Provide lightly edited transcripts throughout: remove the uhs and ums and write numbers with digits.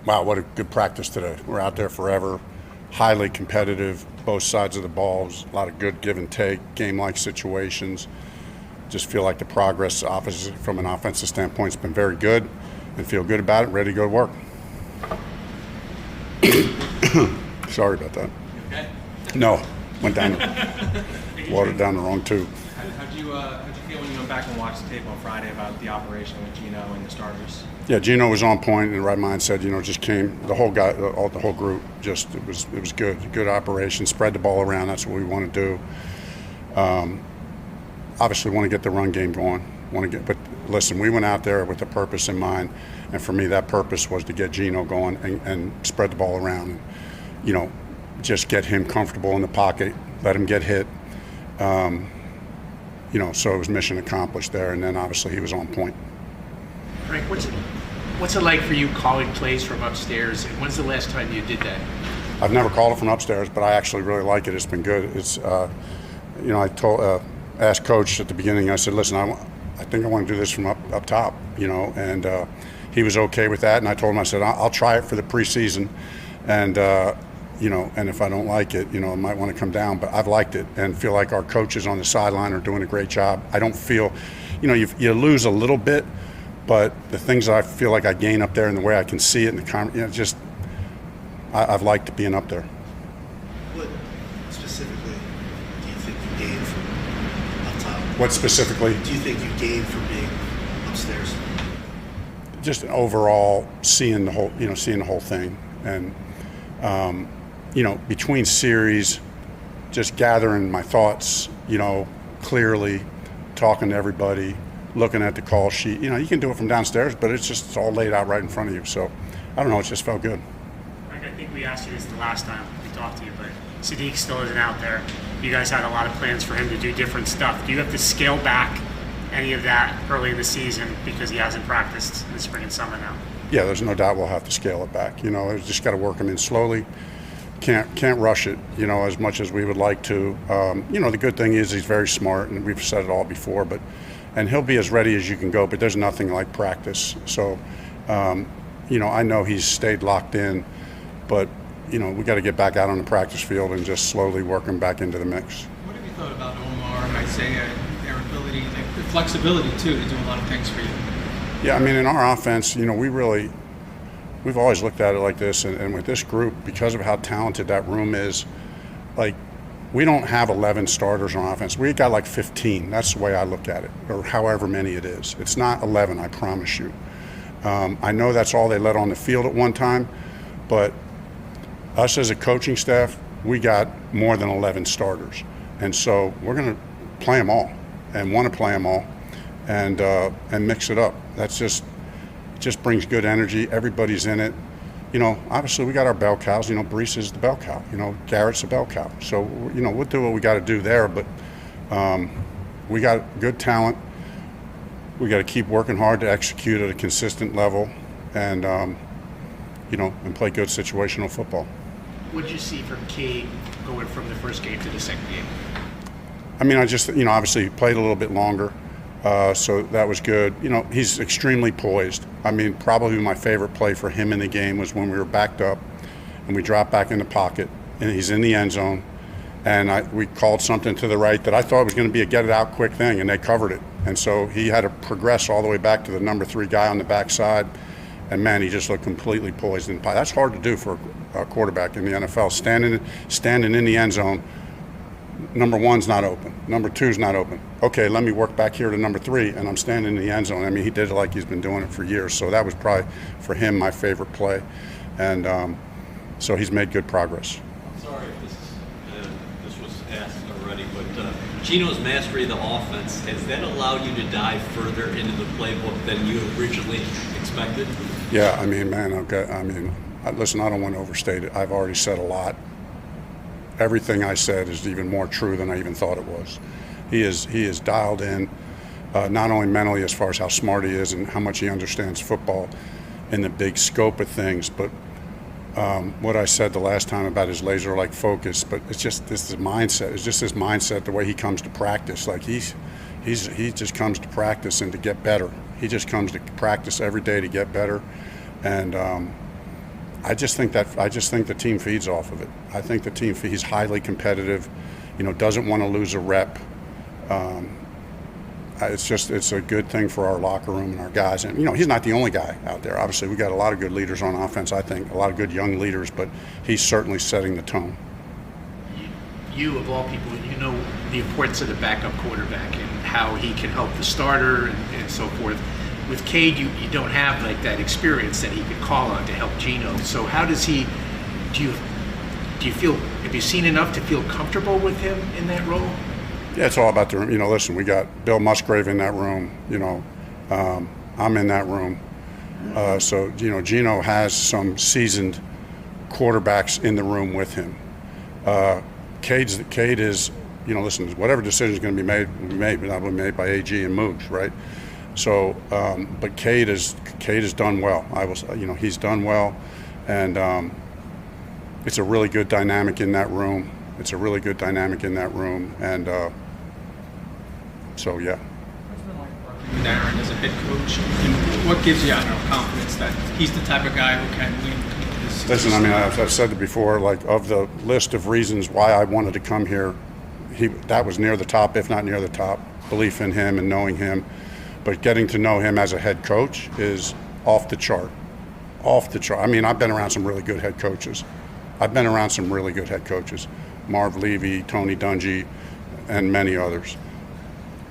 Wow, what a good practice today. We're out there forever, highly competitive, both sides of the balls, a lot of good give and take, game-like situations. Just feel like the progress from an offensive standpoint has been very good and feel good about it, ready to go to work. Sorry about that. You okay? No, went down, watered down the wrong tube. How'd you feel when you went back and watched the tape on Friday about the operation with Geno and the starters? Yeah, Geno was on point in the right mindset. Just came the whole group. Just it was good operation. Spread the ball around. That's what we want to do. Obviously, want to get the run game going. But listen, we went out there with a purpose in mind, and for me, that purpose was to get Geno going and spread the ball around. And, just get him comfortable in the pocket, let him get hit. So it was mission accomplished there, and then obviously he was on point. Frank, what's it like for you calling plays from upstairs, and when's the last time you did that? I've never called it from upstairs, but I actually really like it. It's been good. It's, I asked Coach at the beginning, I said, listen, I think I want to do this from up top, and he was okay with that, and I told him, I said, I'll try it for the preseason, and and if I don't like it, I might want to come down. But I've liked it and feel like our coaches on the sideline are doing a great job. I don't feel, you lose a little bit, but the things that I feel like I gain up there and the way I can see it in the I've liked being up there. What specifically do you think you gained from up top? What specifically? Do you think you gained from being upstairs? Just overall seeing the whole thing, and between series, just gathering my thoughts, clearly, talking to everybody, looking at the call sheet. You can do it from downstairs, but it's all laid out right in front of you. So, I don't know, it just felt good. I think we asked you this the last time we talked to you, but Sadiq still isn't out there. You guys had a lot of plans for him to do different stuff. Do you have to scale back any of that early in the season because he hasn't practiced in the spring and summer now? Yeah, there's no doubt we'll have to scale it back. We've just got to work him in slowly. Can't rush it, as much as we would like to. The good thing is he's very smart, and we've said it all before, and he'll be as ready as you can go, but there's nothing like practice. So, I know he's stayed locked in, but, we got to get back out on the practice field and just slowly work him back into the mix. What have you thought about Omar and Isaiah, their ability, their flexibility, too, to do a lot of things for you? Yeah, in our offense, we've always looked at it like this, and with this group, because of how talented that room is, we don't have 11 starters on offense. We got 15. That's the way I look at it, or however many it is. It's not 11, I promise you. I know that's all they let on the field at one time, but us as a coaching staff, we got more than 11 starters. And so we're going to play them all and want to play them all and mix it up. That's just brings good energy. Everybody's in it. Obviously we got our bell cows. Brees is the bell cow. Garrett's the bell cow. So, we'll do what we got to do there. But we got good talent. We got to keep working hard to execute at a consistent level and, and play good situational football. What did you see from Cade going from the first game to the second game? I just, obviously he played a little bit longer. So that was good. He's extremely poised. Probably my favorite play for him in the game was when we were backed up and we dropped back in the pocket and he's in the end zone and we called something to the right that I thought was going to be a get it out quick thing, and they covered it. And so he had to progress all the way back to the number 3 guy on the backside, and man, he just looked completely poised in the pocket. That's hard to do for a quarterback in the NFL. Standing in the end zone. Number 1's not open. Number 2's not open. Okay, let me work back here to number 3, and I'm standing in the end zone. He did it like he's been doing it for years. So that was probably, for him, my favorite play. And so he's made good progress. I'm sorry if this was asked already, but Geno's mastery of the offense, has that allowed you to dive further into the playbook than you originally expected? Yeah, listen, I don't want to overstate it. I've already said a lot. Everything I said is even more true than I even thought it was. He is dialed in, not only mentally as far as how smart he is and how much he understands football in the big scope of things, but what I said the last time about his laser-like focus, but it's just this mindset. It's just his mindset, the way he comes to practice. He just comes to practice and to get better. He just comes to practice every day to get better, and I just think the team feeds off of it. I think he's highly competitive, doesn't want to lose a rep. It's a good thing for our locker room and our guys. And, he's not the only guy out there. Obviously, we got a lot of good leaders on offense, I think, a lot of good young leaders, but he's certainly setting the tone. You, of all people, the importance of the backup quarterback and how he can help the starter and so forth. With Cade, you don't have like that experience that he could call on to help Geno. So how does he? Do you feel? Have you seen enough to feel comfortable with him in that role? Yeah, it's all about the room. Listen, we got Bill Musgrave in that room. I'm in that room. So Geno has some seasoned quarterbacks in the room with him. Cade is, listen, whatever decision is going to be made, will be made, but not be made by AG and Moogs, right? So, but Cade has done well. He's done well, and it's a really good dynamic in that room. And so yeah. What's it been like working with Aaron as a head coach? And what gives you, confidence that he's the type of guy who can win this? Listen, I've said it before. Like, of the list of reasons why I wanted to come here, that was near the top, if not near the top. Belief in him and knowing him, but getting to know him as a head coach is off the chart. I've been around some really good head coaches. Marv Levy, Tony Dungy, and many others.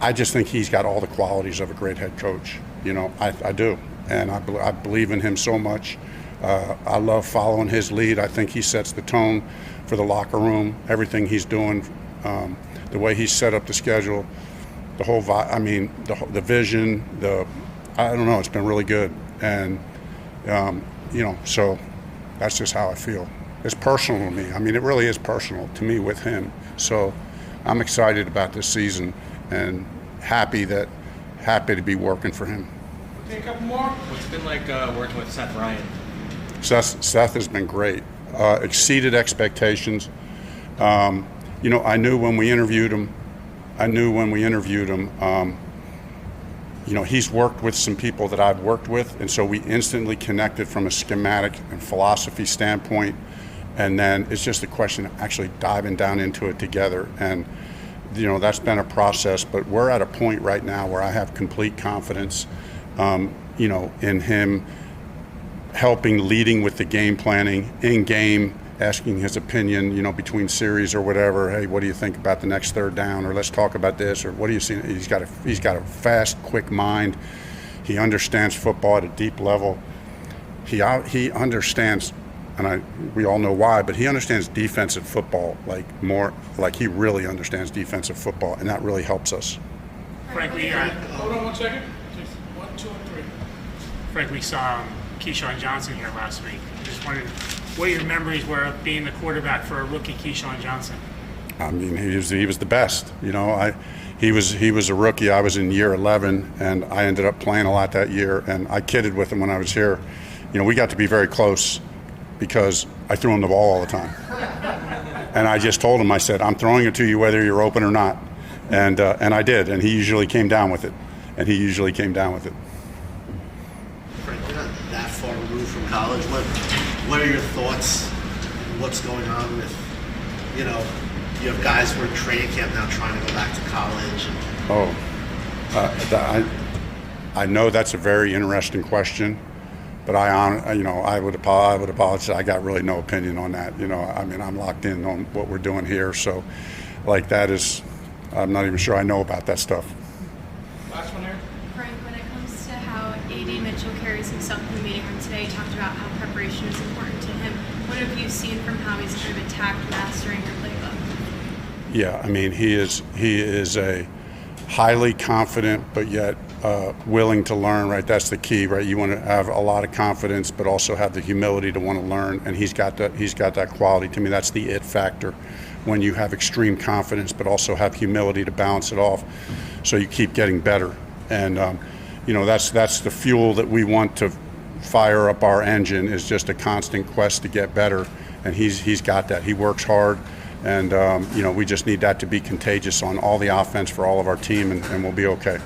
I just think he's got all the qualities of a great head coach. I do, and I believe in him so much. I love following his lead. I think he sets the tone for the locker room. Everything he's doing, the way he's set up the schedule, the whole the vision. I don't know. It's been really good, and so that's just how I feel. It's personal to me. It really is personal to me with him. So I'm excited about this season and happy to be working for him. Okay, a couple more. What's it been like working with Seth Ryan? Seth has been great. Exceeded expectations. I knew when we interviewed him. He's worked with some people that I've worked with, and so we instantly connected from a schematic and philosophy standpoint. And then it's just a question of actually diving down into it together. And, that's been a process. But we're at a point right now where I have complete confidence, in him leading with the game planning, in-game, asking his opinion, between series or whatever. Hey, what do you think about the next third down? Or let's talk about this. Or what do you see? He's got a fast, quick mind. He understands football at a deep level. He understands. And we all know why, but he understands defensive football he really understands defensive football, and that really helps us. Frank, Hold on 1 second. Just 1, 2, and 3. Frank, we saw Keyshawn Johnson here last week. Just wondered what your memories were of being the quarterback for a rookie Keyshawn Johnson. He was the best. He was a rookie. I was in year 11, and I ended up playing a lot that year. And I kidded with him when I was here. We got to be very close, because I threw him the ball all the time. And I just told him, I said, I'm throwing it to you whether you're open or not. And I did, and he usually came down with it. Frank, you're not that far removed from college. What are your thoughts? What's going on with, you have guys who are in training camp now trying to go back to college. I know that's a very interesting question. But I would apologize. I got really no opinion on that. I'm locked in on what we're doing here. So, I'm not even sure I know about that stuff. Last one here. Frank, when it comes to how A.D. Mitchell carries himself in the meeting room today, he talked about how preparation is important to him. What have you seen from how he's kind of attacked mastering your playbook? Yeah, he is a highly confident, but yet willing to learn, right? That's the key, right? You want to have a lot of confidence, but also have the humility to want to learn, and he's got that quality. To me, that's the it factor, when you have extreme confidence, but also have humility to balance it off, so you keep getting better. And that's the fuel that we want to fire up our engine, is just a constant quest to get better, and he's got that. He works hard, and we just need that to be contagious on all the offense for all of our team, and we'll be okay.